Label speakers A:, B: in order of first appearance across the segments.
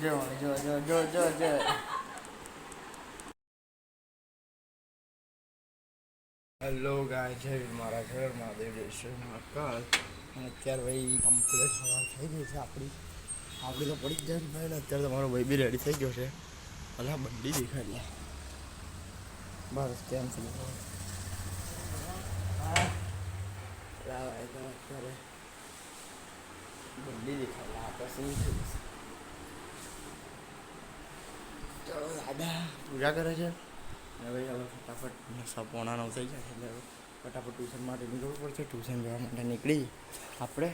A: જો જો જો જો જો જો હેલો ગાય જય મારા ઘર મહાદેવ જય મહાકાલ. અને અત્યારે ભાઈ કમ્પ્લીટ સવાર થઈ ગઈ છે આપણી તો પડી જ જાય ભાઈ ને. અત્યારે તમારો ભાઈ બી રેડી થઈ ગયો છે. અલા બંડી દેખાડી બસ કેમ છે અત્યારે બંડી દેખાડી આપણે શું થઈ જશે. ચલો દાદા પૂજા કરે છે ને ભાઈ હવે ફટાફટ પોણા 9 થઈ જાય એટલે હવે ફટાફટ ટ્યુશન માટે નીકળવું પડશે. ટ્યુશન જવા માટે નીકળી આપણે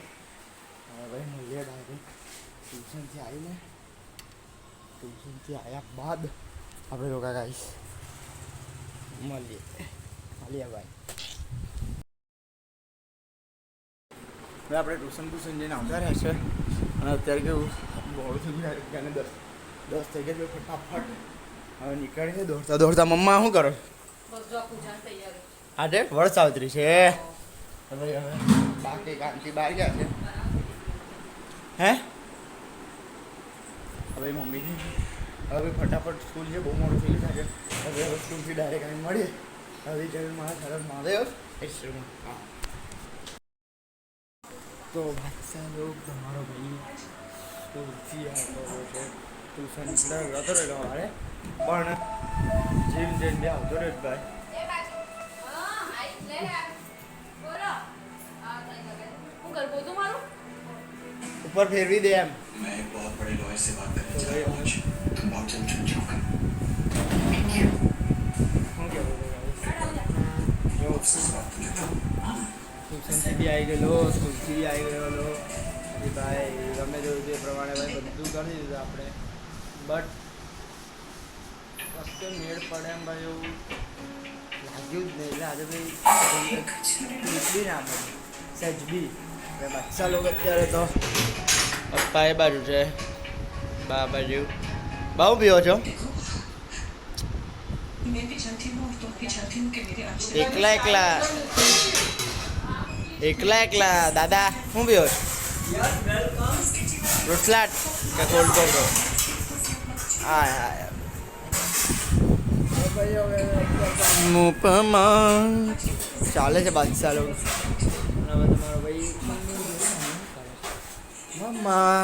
A: હવે ભાઈ મળીએ ડાયરેક્ટ ટ્યુશનથી આવ્યા બાદ આપણે લોકો ગાઈશ મળીએ ભાઈ. હવે આપણે ટ્યુશન જઈને આવતા રહેશે અને અત્યારે કેવું મોડું થઈ ગયું દસ થઈ ગયા ફટાફટ હવે નીકળીએ દોડતા મમ્મા શું કરો આજે વડ સાવિત્રી છે હવે બાકી કાંતિ બહાર ગયા છે હે હવે મમ્મી હવે ફટાફટ સ્કૂલ છે બહુ મોડું થઈ ગયું છે હવે સ્કૂલથી ડાયરેક્ટ આવી મળીએ હવે જરૂર મારા સરસ મહાદેવ એક્સ્ટ્રીમાં. હા તો બાદશાહ લોક તમારો ભાઈ સ્કૂલથી આવતો છે ટ્યુશન જતો રહેલો મારે પણ જીમ જઈને આવતો રહ્યો ભાઈ. ऊपर फेरवी दे एम मैं एक बहुत बड़े लॉयर से बात करने जा रहा हूँ आज तुम बहुत जल्द चुन जाओगे ट्यूशन से भी आई गए स्कूल से भी आई गए भाई गमे जो प्रमाणे भाई બધું કરી દીધું આપણે બટ કસ્ટમ મેળ પડે એમ ભાઈ એવું લાગ્યું જ નહીં એટલે આજે ભાઈ નીકળી ના પડે સજ બી બાદશાહ લોકો અત્યારે તો પપ્પા એ બાજુ છે બા બાજુ બહુ પીવો છો એકલા દાદા શું પીવો છો રોટલાટ કે કોલ્ડ કોકો હા મુપમાં ચાલે છે બાદશાહ લોકો. હવે તમારો ભાઈ મમ્મા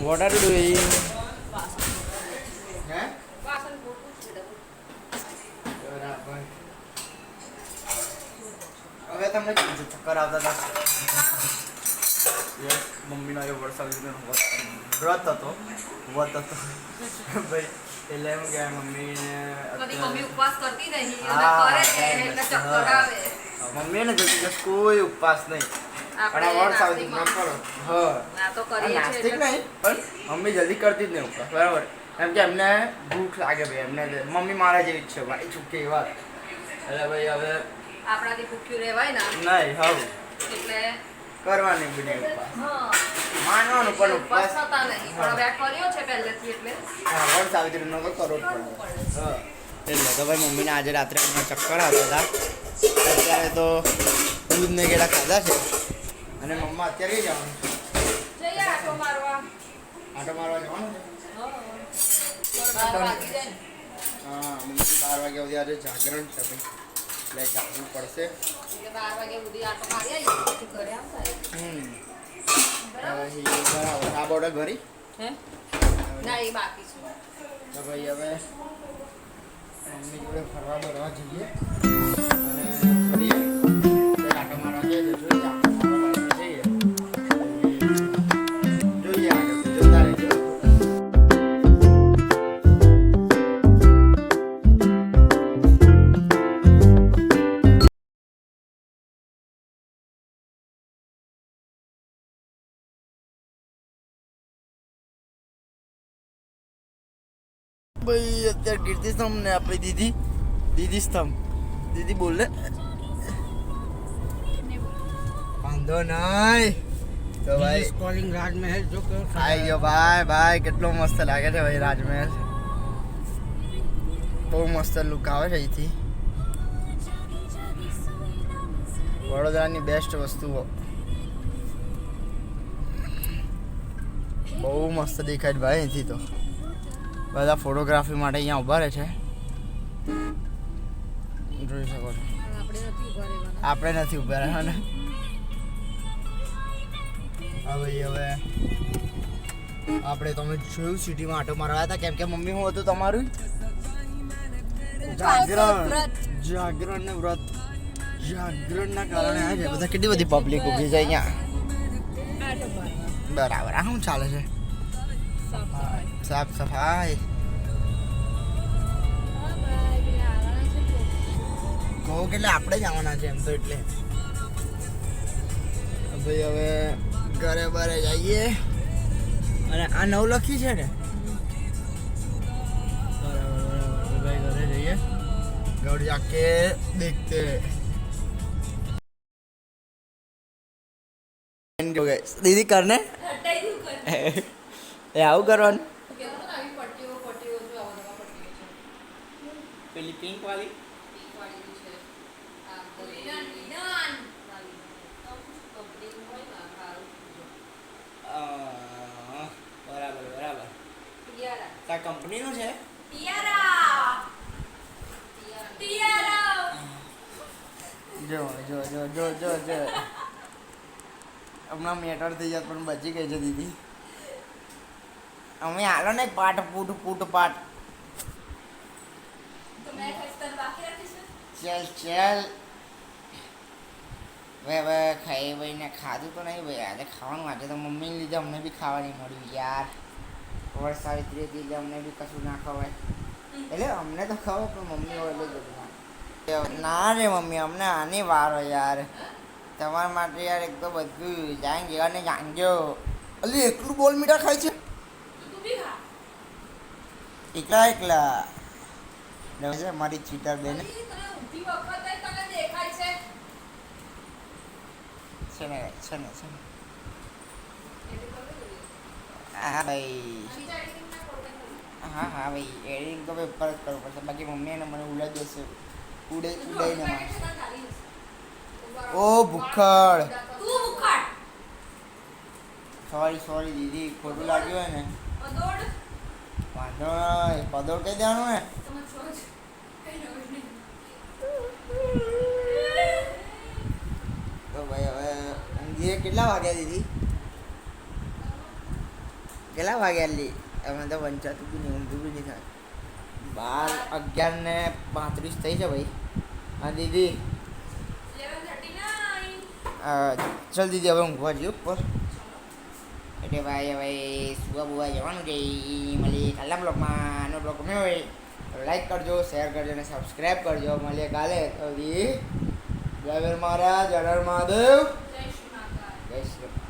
A: વોટ આર યુ ડુઈંગ હે બરાબર. હવે તમને ચક્કર આવતા હતા મમ્મીનો એ વરસાદ વ્રત હતો ભાઈ એટલે એમ કે મમ્મીને ઉપવાસ કરતી નહીં મમ્મીને જતી કોઈ ઉપવાસ નહીં પણ આ વર્ષ આવી ન કરો નાસ્તિક નહીં પણ મમ્મી જલ્દી કરતી જ નહીં ઉપવાસ બરાબર એમ કે એમને ભૂખ લાગે ભાઈ એમને મમ્મી મારા જેવી જ છે ભાઈ છૂટી વાત એટલે ભાઈ હવે આપણાથી ભૂખ્યું રહેવાય ને નહીં હવે એટલે કરવાની બી ઉપવાસ માનવાનું પણ ઉપવાસ થતા નહીં પણ હવે કર્યો છે પહેલેથી એટલે હા વર્ષ આવી રીતે ન કરો જ પડે હા એટલે તો ભાઈ મમ્મીને આજે રાત્રે ચક્કર આવતા હતા અત્યારે તો દૂધ ને કેળા ખાધા છે અને મમ્મા અત્યારે કઈ જવાનું આટો મારવા જવાનું છે હા મમ્મી 12 વાગ્યા સુધી આજે જાગરણ છે ભાઈ એટલે જાગવું પડશે 12 વાગ્યા સુધી આટો મારી આવી ઘરે આવતા બરાબર આ બોર્ડર ભરી હે ના એ બાકી છે તો ભાઈ હવે મમ્મી જોડે ફરવા બરવા જઈએ અને ફરીએ આટો મારવા જઈએ જોઈએ આગળ જોતા રહેજો. ભાઈ અત્યારે કીર્તિ સ્તંભ ને આપણી દીદી સ્તંભ દીદી બોલે વાંધો નહીં તો ભાઈ સ્કોલિંગ રાજમહેલ જો કે આવી ગયો ભાઈ કેટલો મસ્ત લાગે છે ભાઈ રાજમહેલ બહુ મસ્ત લુક આવે છે અહીંથી વડોદરાની બેસ્ટ વસ્તુઓ બહુ મસ્ત દેખાય ભાઈ અહીંથી તો બધા ફોટોગ્રાફી માટે અહીંયા ઊભા રહે છે જોઈ શકો છો આપણે નથી ઊભા રહ્યા ને હવે આપણે તમે જોયું સિટીમાં આટો મારવા હતા કેમ કે મમ્મી હું હતું તમારું જાગરણ ને વ્રત જાગરણના કારણે આ છે બધા કેટલી બધી પબ્લિક ઊભી છે અહીંયા બરાબર આ શું ચાલે છે સાફ સફાઈ કહો એટલે આપણે જ આવવાના છે એમ તો એટલે ભાઈ હવે ઘરે બરે જઈએ અને આ નવલખી છે ને બરાબર ભાઈ ઘરે જઈએ घर जाके देखते दीदी करने આવું કરવાનું પેલી પિંક વાળી બરાબર બરાબર તા કંપનીનું છે જો જો જો જો જો જો હમણાં મેટર થઈ જાય પણ બચી ગઈ છે દીદી અમે હાલો ને પાટ પૂટ પાટ ચલ ચલ હવે ખાઈ ભાઈ ને ખાધું તો નહીં ભાઈ આજે ખાવાનું આજે તો મમ્મીને લીધે અમને બી ખાવા નહીં મળ્યું યાર વર્ષ સાવિત્રી હતી એટલે અમને બી કશું ના ખવાય એટલે અમને તો ખવાય પણ મમ્મી હોય એટલે બધું ના રે મમ્મી અમને આની વાર હોય યાર તમારા માટે યાર એક તો બધું જાણજો અને જાણજો અલી એકલું બોલ મીઠા ખાય છે એકલા એકલા છે મારી ચીટર બેન છે ને હા ભાઈ હા ભાઈ એડિટિંગ તો ભાઈ ઉપર જ કરવું પડશે બાકી મમ્મી એને મને ઉડાઈ દેશે ઉડાઈને મારશે ઓ ભૂખડ સોરી દીદી ખોટું લાગ્યું હોય ને વાંધો નહીં પદોડ કહી દેવાનું ને તો ભાઈ હવે ઊંઘીએ કેટલા વાગ્યા દીદી કેટલા વાગ્યા લી અમે તો વંચાતું બી નહીં ઊંઘું બી નહીં થાય 11:35 થઈ છે ભાઈ હા દીદી ચાલ દીદી હવે ઊંઘવા જઈએ ઉપર એટલે ભાઈ સુવા બુવા જવાનું છે મળીએ કાલના બ્લોગમાં આનો બ્લોગ ગમ્યો હોય લાઈક કરજો શેર કરજો અને સબસ્ક્રાઈબ કરજો મળીએ કાલે તો જય મહારાજ હર મહાદેવ જય શ્રી